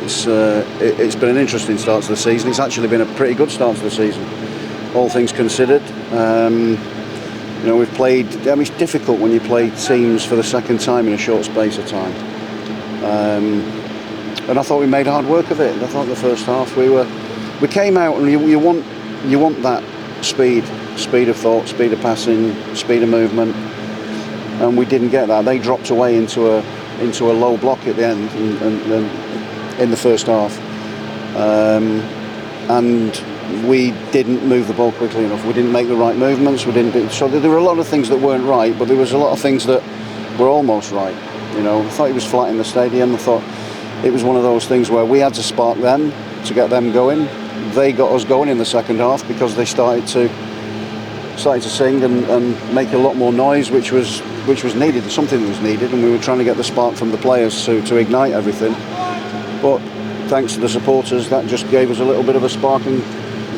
it's been an interesting start to the season. It's actually been a pretty good start to the season, all things considered. We've played. It's difficult when you play teams for the second time in a short space of time. And I thought we made hard work of it. I thought the first half we came out, and you want that speed of thought, speed of passing, speed of movement, and we didn't get that. They dropped away into a low block at the end and in the first half, and we didn't move the ball quickly enough. We didn't make the right movements. So there were a lot of things that weren't right, but there was a lot of things that were almost right. I thought it was flat in the stadium. I thought it was one of those things where we had to spark them to get them going. They got us going in the second half because they started to sing and make a lot more noise, which was needed, something that was needed, and we were trying to get the spark from the players to ignite everything. But thanks to the supporters, that just gave us a little bit of a spark, and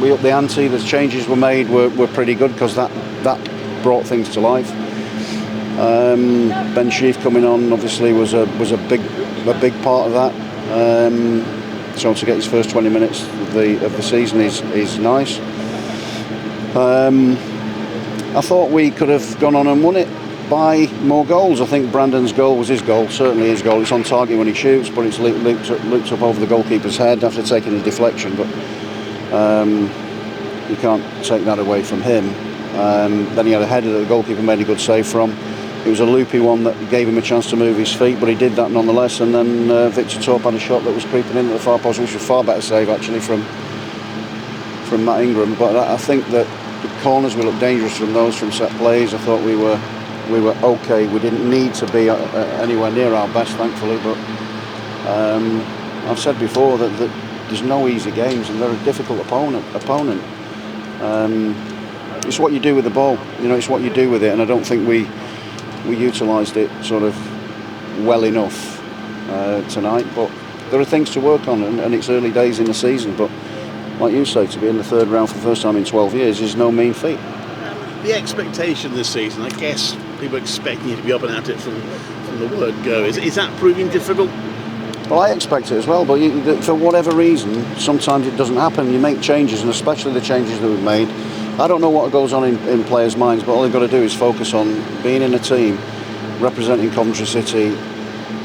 we upped the ante. The changes were made were pretty good because that brought things to life. Ben Sheaf coming on obviously was a big part of that. So to get his first 20 minutes of the season is nice. I thought we could have gone on and won it by more goals. I think Brandon's goal was his goal, certainly his goal. It's on target when he shoots, but it's looped up over the goalkeeper's head after taking a deflection. But you can't take that away from him. Then he had a header that the goalkeeper made a good save from. It was a loopy one that gave him a chance to move his feet, but he did that nonetheless. And then Victor Torp had a shot that was creeping into the far post, which was a far better save actually from Matt Ingram. But I think that the corners we looked dangerous from those, from set plays. I thought we were okay. We didn't need to be anywhere near our best, thankfully. But I've said before that there's no easy games, and they're a difficult opponent. It's what you do with the ball. It's what you do with it, and I don't think we utilised it sort of well enough tonight. But there are things to work on, and it's early days in the season. But like you say, to be in the third round for the first time in 12 years is no mean feat. The expectation this season, I guess people expecting you to be up and at it from the word go. Is that proving difficult? Well, I expect it as well, but for whatever reason, sometimes it doesn't happen. You make changes, and especially the changes that we've made. I don't know what goes on in players' minds, but all they've got to do is focus on being in a team representing Coventry City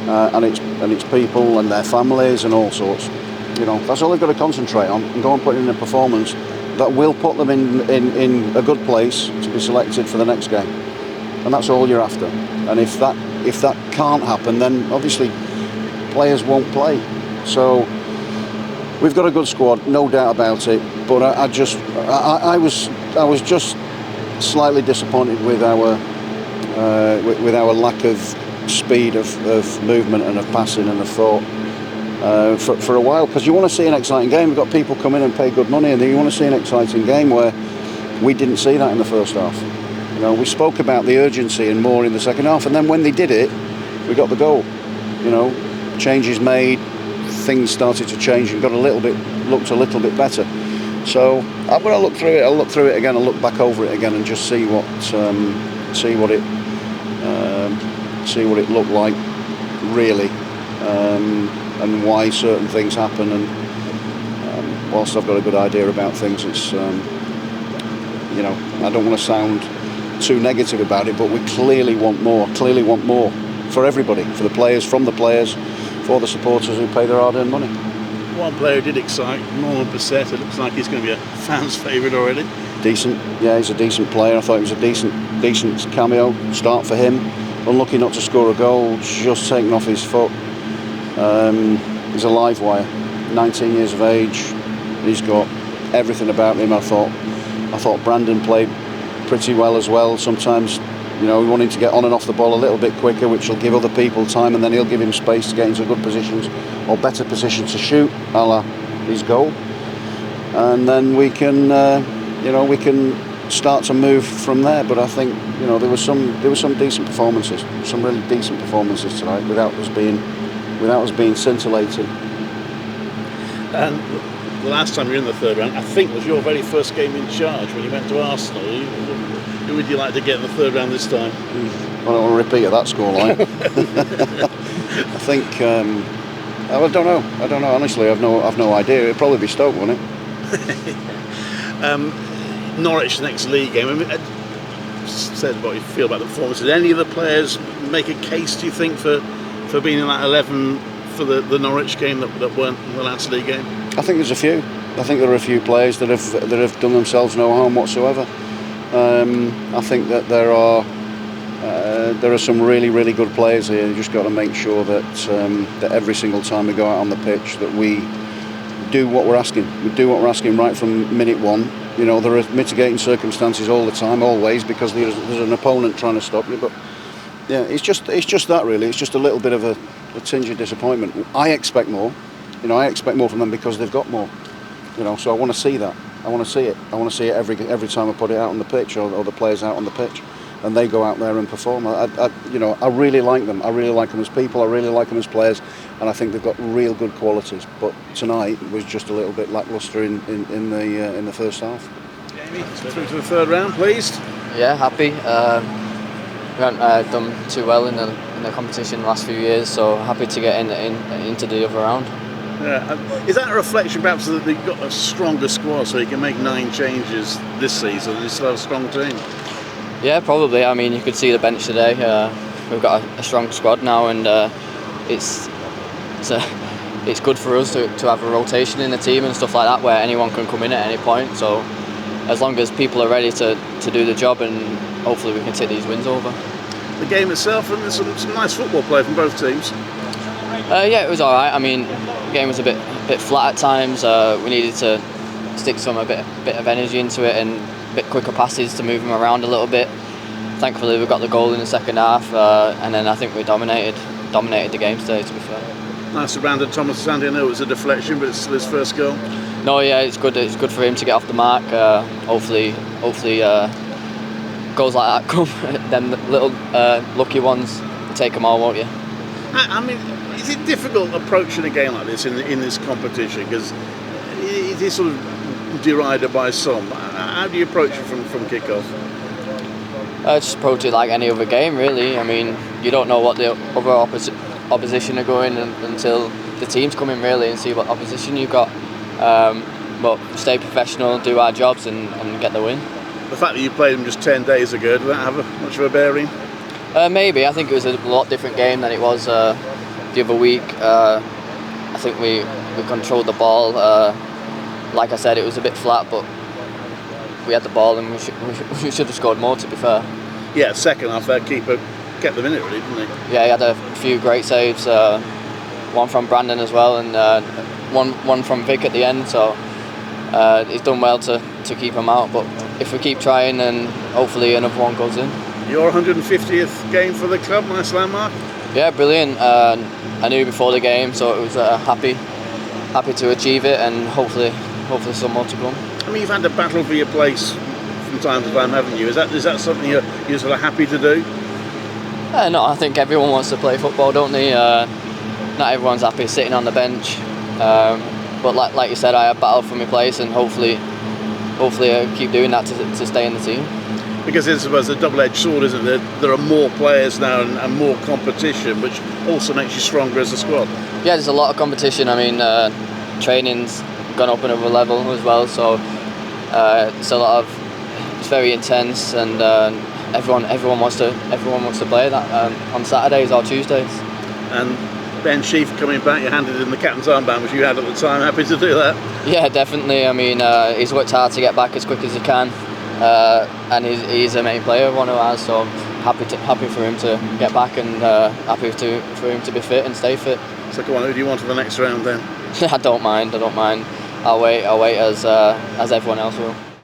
and its people and their families and all sorts. That's all they've got to concentrate on, and go and put in a performance that will put them in a good place to be selected for the next game. And that's all you're after. And if that can't happen, then obviously players won't play. So we've got a good squad, no doubt about it. But I was just slightly disappointed with our lack of speed of movement and of passing and of thought for a while, because you want to see an exciting game. We've got people come in and pay good money, and you want to see an exciting game where we didn't see that in the first half. We spoke about the urgency and more in the second half, and then when they did it, we got the goal. Changes made, things started to change and looked a little bit better. So I'm going to look through it. I'll look through it again. I'll look back over it again and just see what it looked like really, and why certain things happen. And whilst I've got a good idea about things, it's I don't want to sound too negative about it, but we clearly want more for everybody, for the players, from the players, for the supporters who pay their hard-earned money. One player did excite, Norman Bissett. It looks like he's going to be a fan's favourite already. Decent, yeah, he's a decent player. I thought it was a decent cameo start for him. Unlucky not to score a goal, just taken off his foot. He's a live wire, 19 years of age. He's got everything about him. I thought Brandon played pretty well as well. Sometimes, we want him to get on and off the ball a little bit quicker, which will give other people time, and then he'll give him space to get into good positions or better positions to shoot, a la his goal. And then we can start to move from there. But I think there were some decent performances, some really decent performances tonight, without us being scintillating. And the last time you were in the third round, I think, was your very first game in charge when you went to Arsenal. Who would you like to get in the third round this time? I don't want to repeat that scoreline. I I don't know. Honestly, I've no idea. It'd probably be Stoke, wouldn't it? Norwich next league game. I mean, said what you feel about the performance. Did any of the players make a case, do you think, for being in that 11 for the Norwich game that weren't in the last league game? I think there's a few. I think there are a few players that have done themselves no harm whatsoever. I think that there are some really good players here. You just got to make sure that every single time we go out on the pitch that we do what we're asking. We do what we're asking right from minute one. You know, there are mitigating circumstances all the time, always, because there's an opponent trying to stop you. But yeah, it's just that really. It's just a little bit of a tinge of disappointment. I expect more. You know, I expect more from them because they've got more. You know, so I want to see that. I want to see it. I want to see it every time I put it out on the pitch, or the players out on the pitch, and they go out there and perform. I really like them. I really like them as people. I really like them as players, and I think they've got real good qualities. But tonight was just a little bit lacklustre in the first half. Jamie, through to the third round, pleased? Yeah, happy. We haven't done too well in the competition the last few years, so happy to get into the other round. Yeah. Is that a reflection perhaps that they've got a stronger squad, so you can make 9 changes this season and you still have a strong team? Yeah, probably. I mean, you could see the bench today. We've got a strong squad now, and it's good for us to have a rotation in the team and stuff like that, where anyone can come in at any point. So as long as people are ready to do the job, and hopefully we can take these wins over. The game itself, and there's some nice football play from both teams. Yeah, it was all right. I mean, the game was a bit flat at times. We needed to stick a bit of energy into it, and a bit quicker passes to move them around a little bit. Thankfully, we got the goal in the second half, and then I think we dominated the game today, to be fair. Nice to Brandon Thomas' hand. I know it was a deflection, but it's still his first goal. No, yeah, it's good. It's good for him to get off the mark. Hopefully, goals like that come. Them little lucky ones, you take them all, won't you? I mean, is it difficult approaching a game like this in this competition? Because it is sort of derided by some. How do you approach it from kick-off? I just approach it like any other game, really. I mean, you don't know what the other opposition are going until the teams come in, really, and see what opposition you've got. But stay professional, do our jobs, and get the win. The fact that you played them just 10 days ago, did that have much of a bearing? Maybe. I think it was a lot different game than it was the other week. I think we controlled the ball. Like I said, it was a bit flat, but we had the ball, and we should have scored more, to be fair. Yeah, second half, their keeper kept them in it, really, didn't he? Yeah, he had a few great saves. One from Brandon as well, and one from Vic at the end. So he's done well to keep him out. But if we keep trying, then hopefully another one goes in. Your 150th game for the club, nice landmark. Yeah, brilliant. I knew before the game, so it was happy to achieve it, and hopefully some more to come. I mean, you've had to battle for your place from time to time, haven't you? Is that something you're sort of happy to do? No, I think everyone wants to play football, don't they? Not everyone's happy sitting on the bench, but like you said, I have battled for my place, and hopefully I keep doing that to stay in the team. Because it's a double-edged sword, isn't it? There are more players now and more competition, which also makes you stronger as a squad. Yeah, there's a lot of competition. I mean, training's gone up another level as well, so it's very intense, and everyone wants to play that on Saturdays or Tuesdays. And Ben Sheaf coming back, you handed in the captain's armband, which you had at the time. Happy to do that? Yeah, definitely. I mean, he's worked hard to get back as quick as he can, and he's a main player, one of ours. So happy for him to get back, and happy for him to be fit and stay fit. So come on, who do you want for the next round then? I don't mind. I'll wait as everyone else will.